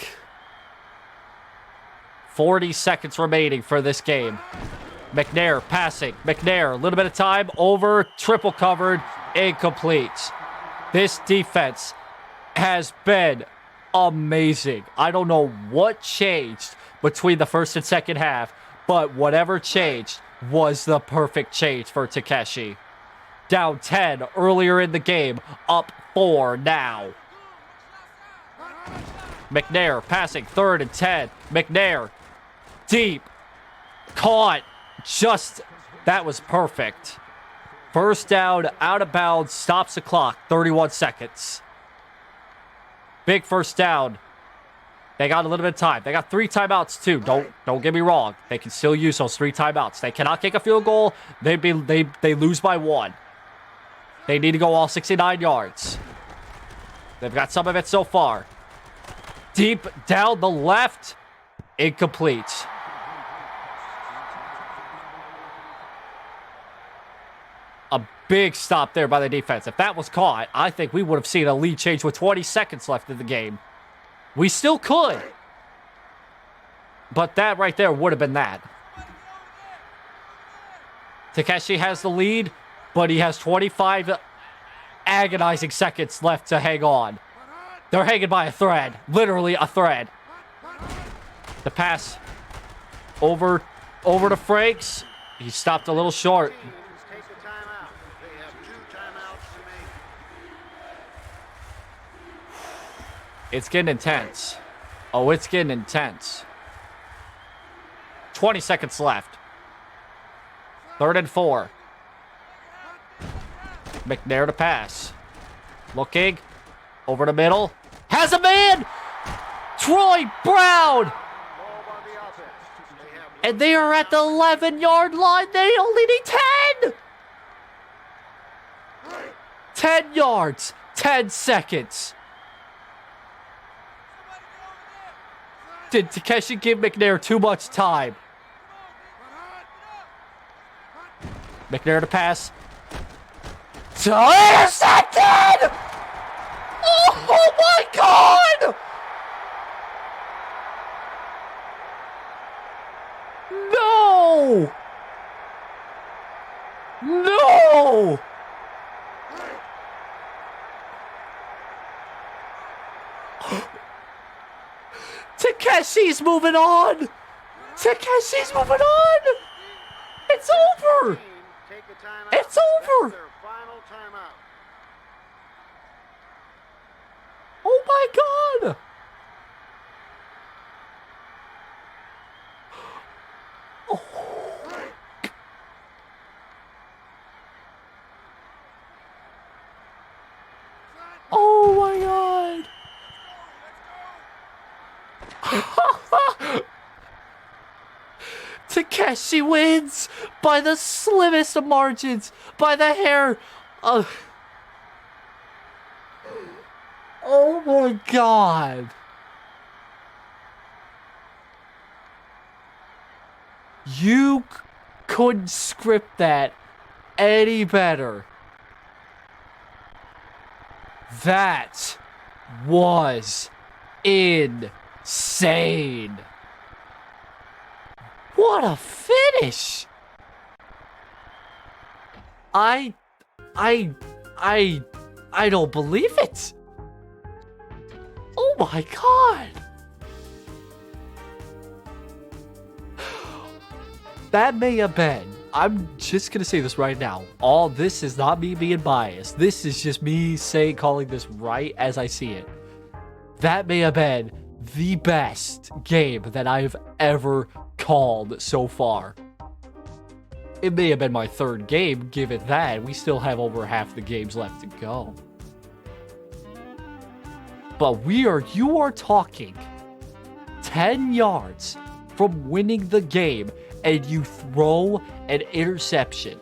40 seconds remaining for this game. McNair passing. McNair, a little bit of time over. Triple covered. Incomplete. This defense has been amazing. I don't know what changed between the first and second half, but whatever changed was the perfect change for Takeshi. Down 10 earlier in the game, up 4 now. McNair passing 3rd and 10. McNair deep. Caught. That was perfect. First down, out of bounds, stops the clock, 31 seconds. Big first down. They got a little bit of time. They got 3 timeouts too. Don't get me wrong. They can still use those 3 timeouts. They cannot kick a field goal. They lose by 1. They need to go all 69 yards. They've got some of it so far. Deep down the left. Incomplete. A big stop there by the defense. If that was caught, I think we would have seen a lead change with 20 seconds left in the game. We still could. But that right there would have been that. Takeshi has the lead, but he has 25 agonizing seconds left to hang on. They're hanging by a thread. Literally a thread. The pass over to Franks. He stopped a little short. Take the timeout. They have 2 timeouts remaining. It's getting intense. Oh, it's getting intense. 20 seconds left. 3rd and 4. McNair to pass. Looking. Over the middle. Has a man! Troy Brown! Ball by the offense. They have And they are at the 11-yard line. They only need 10! 10 yards. 10 seconds. Did Takeshi give McNair too much time? McNair to pass. To intercepted! Oh my God! No! No! Takeshi's moving on! Takeshi's moving on! It's over! take a timeout. It's over! That's their final timeout. Oh my God! Oh my God! Takeshi wins by the slimmest of margins, by the hair of... Oh my God! You couldn't script that any better. That was insane. What a finish. I don't believe it. Oh my God. That may have been, I'm just gonna say this right now. All this is not me being biased. This is just me calling this right as I see it. That may have been the best game that I've ever called so far. It may have been my 3rd game, give it that. We still have over half the games left to go. But you are talking 10 yards from winning the game and you throw an interception.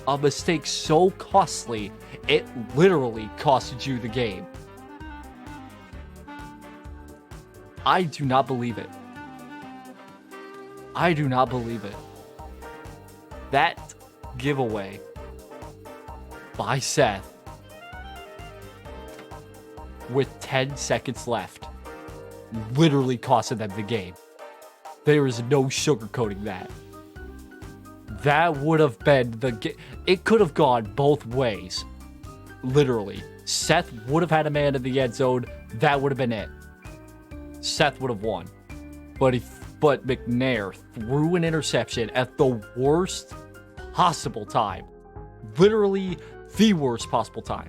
A mistake so costly, it literally cost you the game. I do not believe it. I do not believe it. That giveaway by Seth with 10 seconds left literally costed them the game. There is no sugarcoating that. That would have been the game. It could have gone both ways. Literally. Seth would have had a man in the end zone. That would have been it. Seth would have won. But McNair threw an interception at the worst possible time. Literally the worst possible time.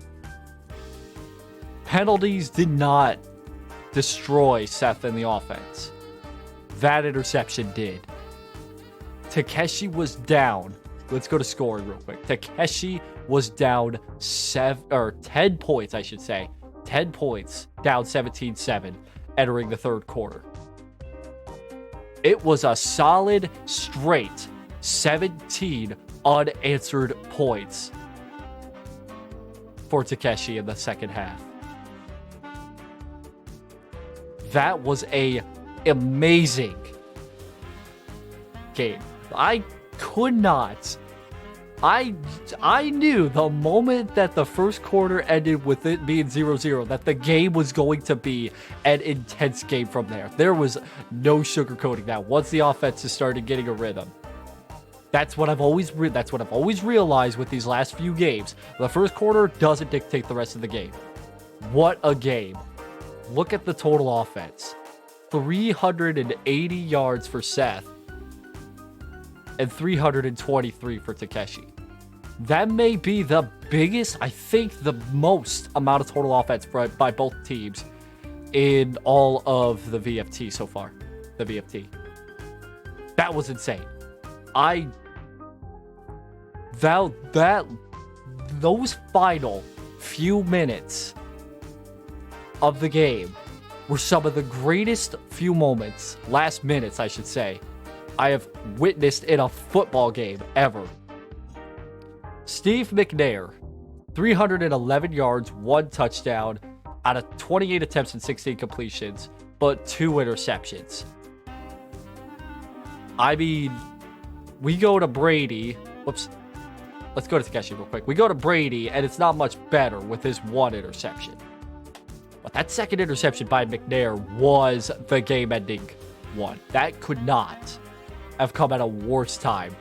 Penalties did not destroy Seth in the offense. That interception did. Takeshi was down. Let's go to scoring real quick. Takeshi was down 10 points, I should say. 10 points, down 17-7, entering the 3rd quarter. It was a solid, straight 17 unanswered points for Takeshi in the 2nd half. That was a amazing game. I could not. I knew the moment that the first quarter ended with it being 0-0 that the game was going to be an intense game from there. There was no sugarcoating that. Once the offenses started getting a rhythm, that's what I've always realized with these last few games. The first quarter doesn't dictate the rest of the game. What a game! Look at the total offense: 380 yards for Seth and 323 for Takeshi. That may be the biggest, I think the most amount of total offense by both teams in all of the VFT so far. The VFT. That was insane. Those final few minutes of the game were some of the greatest few moments, last minutes I should say, I have witnessed in a football game ever. Steve McNair, 311 yards, 1 touchdown out of 28 attempts and 16 completions, but 2 interceptions. I mean, we go to Brady. Whoops. Let's go to Takeshi real quick. We go to Brady, and it's not much better with his 1 interception. But that second interception by McNair was the game-ending one. That could not have come at a worse time.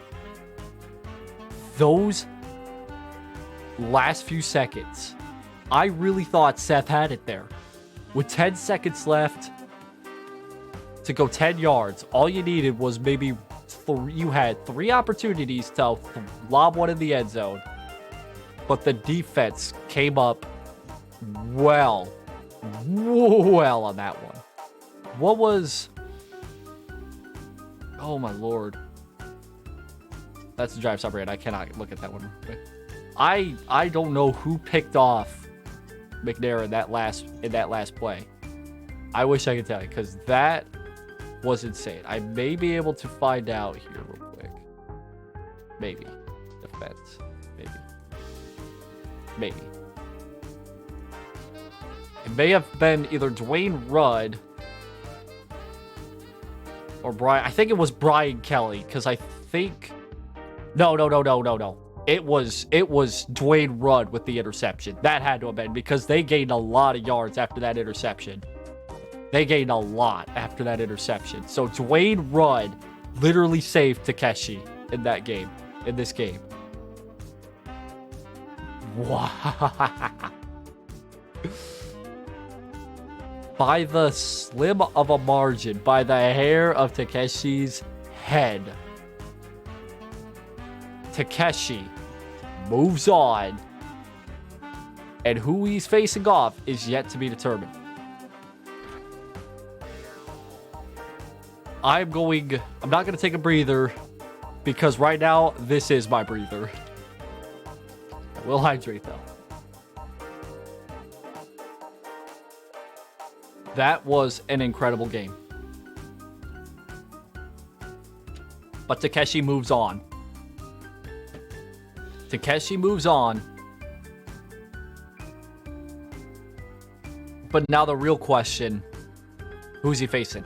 Those last few seconds, I really thought Seth had it there. With 10 seconds left to go 10 yards, all you needed was maybe you had 3 opportunities to lob one in the end zone, but the defense came up well on that one. What was... Oh my lord. That's a drive stop rate. I cannot look at that one. I don't know who picked off McNair in that last play. I wish I could tell you, because that was insane. I may be able to find out here real quick. Maybe. Defense. Maybe. It may have been either Dwayne Rudd or Brian. I think it was Brian Kelly, because I think... No. It was Dwayne Rudd with the interception. That had to have been, because they gained a lot of yards after that interception. So Dwayne Rudd literally saved Takeshi in this game. Wow. By the slim of a margin, by the hair of Takeshi's head. Takeshi moves on, and who he's facing off is yet to be determined. I'm not going to take a breather, because right now, this is my breather. I will hydrate, though. That was an incredible game. But Takeshi moves on. But now the real question, who's he facing?